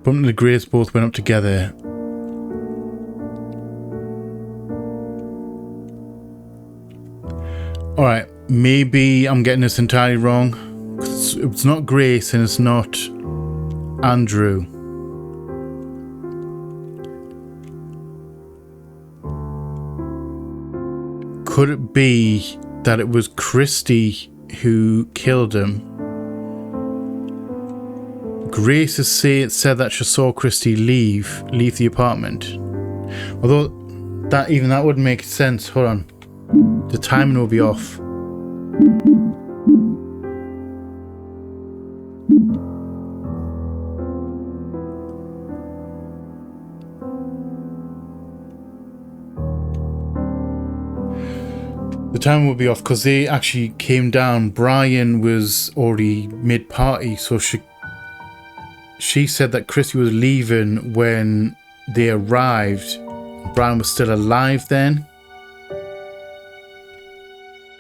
Bump and the Grace both went up together. Alright, maybe I'm getting this entirely wrong. It's not Grace and it's not Andrew. Could it be that it was Christy who killed him? Grace has said that she saw Christy leave the apartment. Although that wouldn't make sense. Hold on. The timing will be off. The time will be off because they actually came down. Brian was already mid-party, so she said that Christy was leaving when they arrived. Brian was still alive then.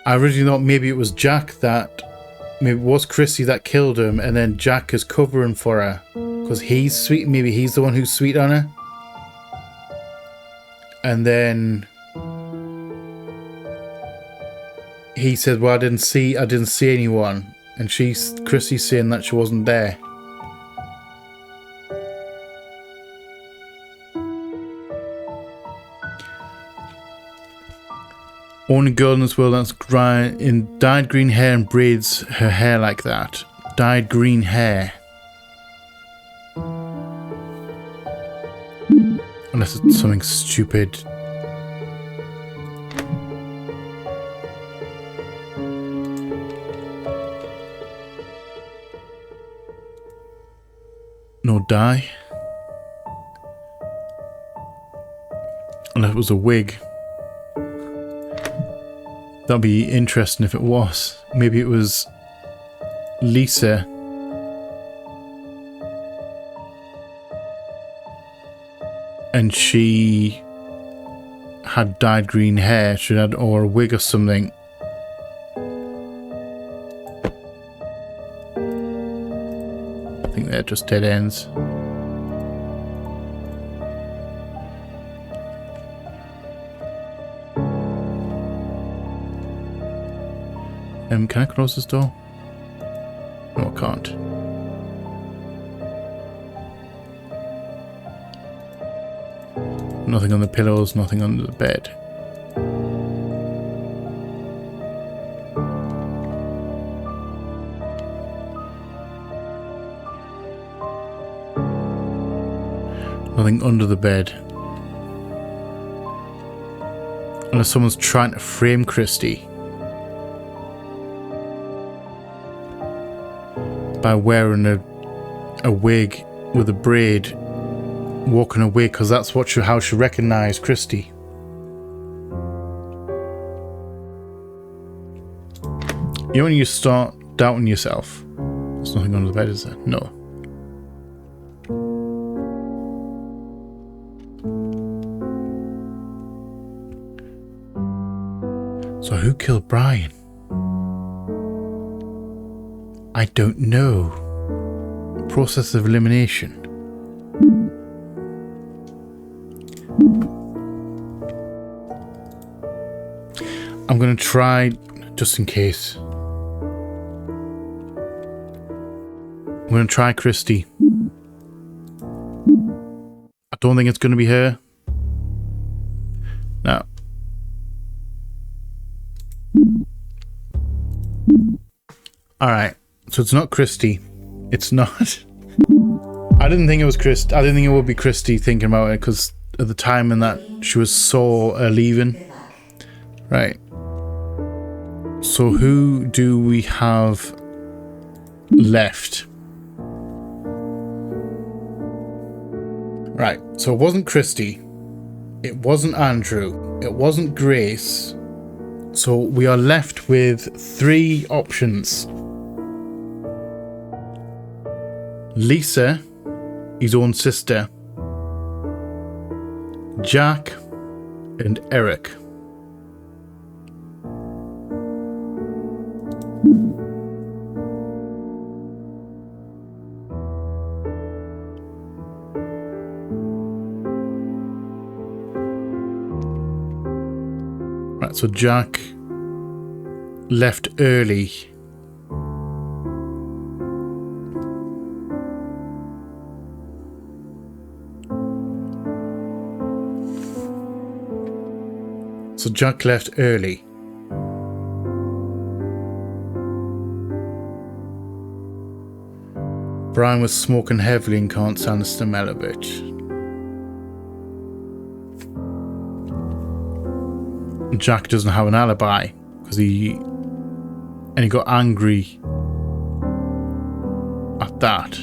I originally thought maybe it was Jack maybe it was Christy that killed him, and then Jack is covering for her because he's sweet. Maybe he's the one who's sweet on her. And then he said, "Well, I didn't see anyone," and Christy's saying that she wasn't there. Only girl in this world that's in dyed green hair and braids her hair like that. Dyed green hair. Unless it's something stupid. No dye. Unless it was a wig. That'd be interesting if it was. Maybe it was Lisa. And she had dyed green hair. She had, or a wig or something. I think they're just dead ends. Can I close this door? No, I can't. Nothing on the pillows, nothing under the bed. Nothing under the bed. Unless someone's trying to frame Christy by wearing a wig with a braid, walking away, because that's how she recognised Christy. You know when you start doubting yourself? There's nothing under the bed, is there? No. So who killed Brian? I don't know. Process of elimination. I'm going to try, just in case. I'm going to try Christy. I don't think it's going to be her. No. Alright. So it's not Christy. It's not. I didn't think it was Christy. I didn't think it would be Christy thinking about it, because at the time in that she was saw leaving. Right. So who do we have left? Right. So it wasn't Christy. It wasn't Andrew. It wasn't Grace. So we are left with 3 options. Lisa, his own sister, Jack, and Eric. Right, so Jack left early. So Jack left early. Brian was smoking heavily and can't stand the smell of it. Jack doesn't have an alibi because he got angry at that.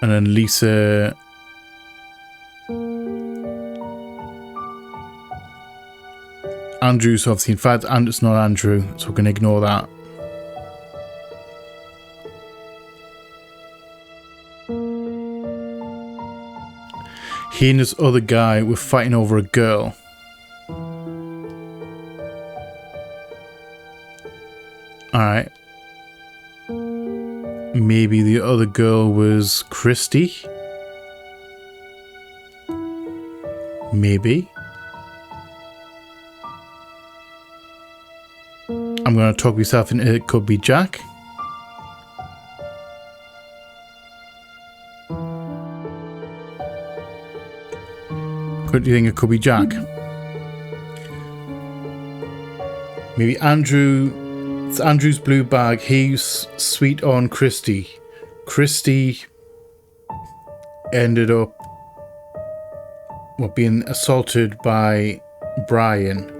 And then Lisa Andrew's obviously, in fact, and it's not Andrew, so we're going to ignore that. He and this other guy were fighting over a girl. Alright. Maybe the other girl was Christy? Maybe. I'm going to talk myself into it could be Jack. Could you think it could be Jack? Maybe Andrew. It's Andrew's blue bag. He's sweet on Christy. Christy ended up being assaulted by Brian.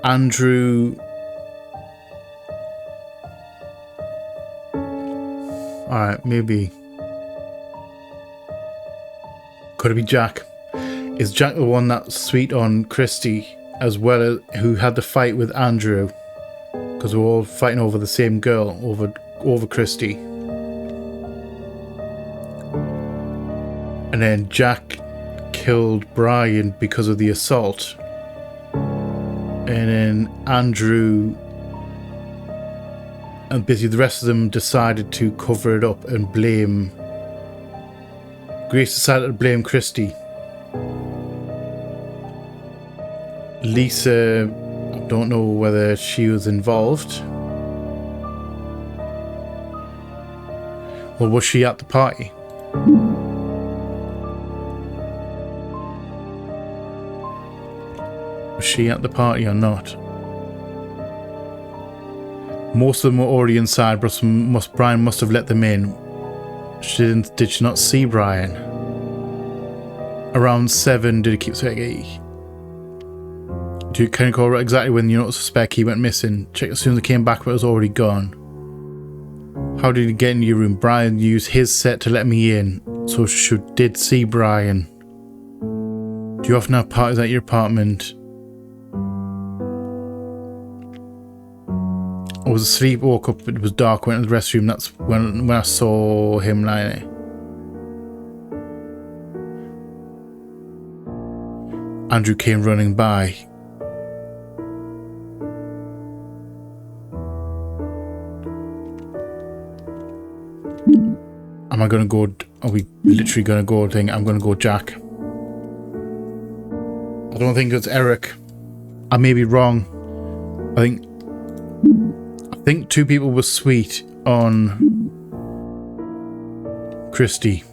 Andrew. Alright, maybe. Could it be Jack? Is Jack the one that's sweet on Christy as well as who had the fight with Andrew? Because we're all fighting over the same girl, over Christy. And then Jack killed Brian because of the assault. And then Andrew and basically the rest of them decided to cover it up and blame. Grace decided to blame Christy. Lisa, I don't know whether she was involved. Or was she at the party? Was she at the party or not? Most of them were already inside, but Brian must have let them in. Did she not see Brian? Around 7, did it keep saying? Can you recall exactly when you noticed the spec he went missing? Check as soon as it came back, but it was already gone. How did he get in your room? Brian used his set to let me in, so did see Brian. Do you often have parties at your apartment? I was asleep, woke up, it was dark, went to the restroom. That's when I saw him lying there. Andrew came running by. Am I going to go? Are we literally going to go? I'm going to go Jack. I don't think it's Eric. I may be wrong. I think 2 people were sweet on Christy.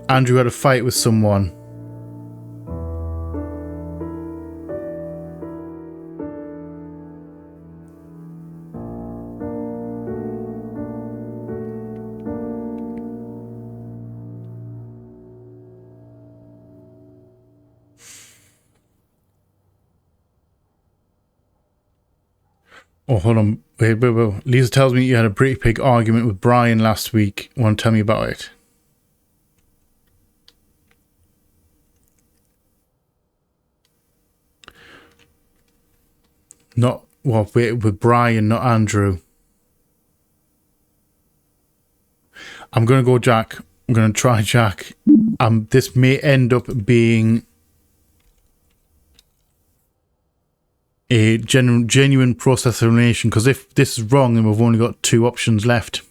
Andrew had a fight with someone. Oh, hold on. Wait. Lisa tells me you had a pretty big argument with Brian last week. Want to tell me about it? With Brian, not Andrew. I'm going to go Jack. I'm going to try Jack. This may end up being a genuine process of elimination, because if this is wrong, then we've only got 2 options left.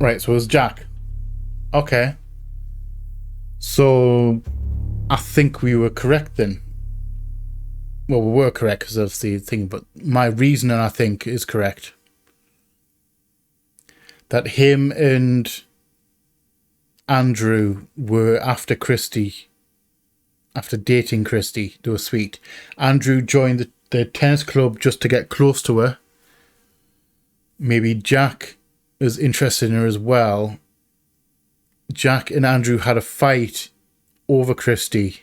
Right, so it's Jack. Okay. So I think we were correct then. Well, we were correct because of the thing, but my reasoning, I think, is correct. That him and Andrew were after Christy, after dating Christy. They were sweet. Andrew joined the tennis club just to get close to her. Maybe Jack is interested in her as well. Jack and Andrew had a fight over Christy.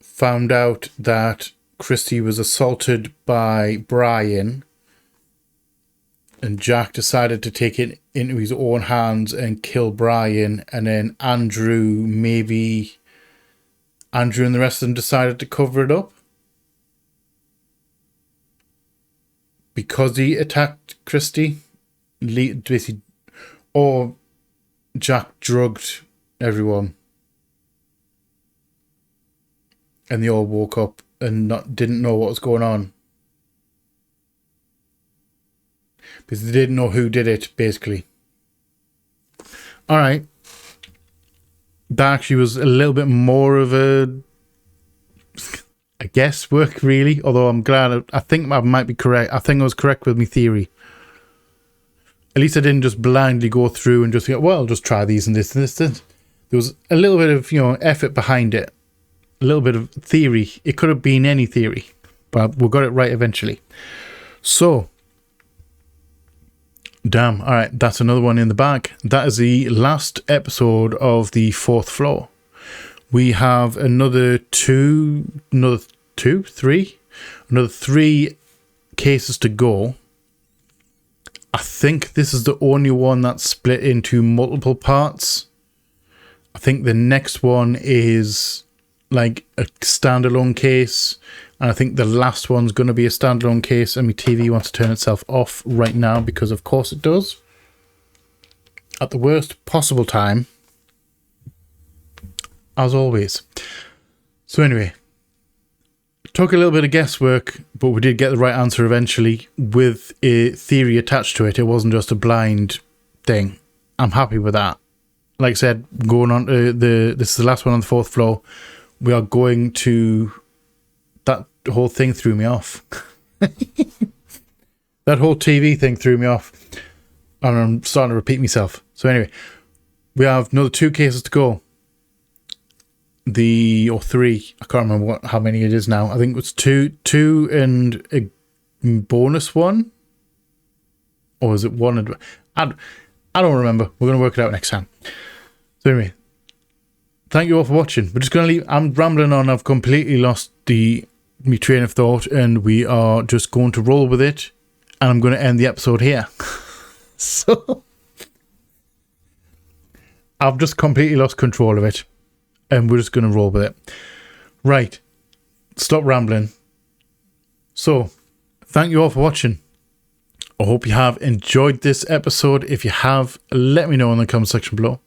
Found out that Christy was assaulted by Brian. And Jack decided to take it into his own hands and kill Brian. And then Andrew and the rest of them decided to cover it up. Because he attacked Christy. Basically, or Jack drugged everyone. And they all woke up and didn't know what was going on. Because they didn't know who did it, basically. Alright. That actually was a little bit more of a guesswork, really. Although I'm glad, I think I might be correct. I think I was correct with my theory. At least I didn't just blindly go through and just go, well, I'll just try these and this and this. There was a little bit of, effort behind it. A little bit of theory. It could have been any theory, but we got it right eventually. So, damn. All right, that's another one in the bag. That is the last episode of the 4th floor. We have another three cases to go. I think this is the only one that's split into multiple parts. I think the next one is like a standalone case, and I think the last one's going to be a standalone case, and my TV wants to turn itself off right now because of course it does. At the worst possible time, as always. So anyway, took a little bit of guesswork, but we did get the right answer eventually with a theory attached to it. It wasn't just a blind thing. I'm happy with that. Like I said, going on to this is the last one on the 4th floor. We are going to... That whole thing threw me off. That whole TV thing threw me off. And I'm starting to repeat myself. So anyway, we have another 2 cases to go. Or 3. I can't remember how many it is now. I think it was 2 and a bonus one. Or is it 1 and... I don't remember. We're going to work it out next time. So anyway, thank you all for watching. We're just going to leave... I'm rambling on. I've completely lost my train of thought, and we are just going to roll with it, and I'm going to end the episode here. So I've just completely lost control of it, and we're just going to roll with it. Right, stop rambling. So thank you all for watching. I hope you have enjoyed this episode. If you have, let me know in the comment section below.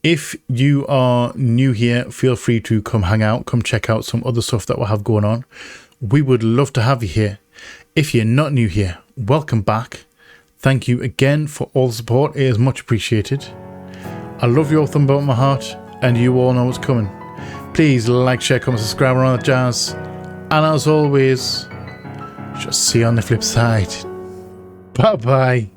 If you are new here, feel free to come hang out, come check out some other stuff that we'll have going on. We would love to have you here. If you're not new here, welcome back. Thank you again for all the support. It is much appreciated. I love you all from the bottom of my heart, and you all know what's coming. Please like, share, comment, subscribe, and all that jazz. And as always, just see you on the flip side. Bye-bye.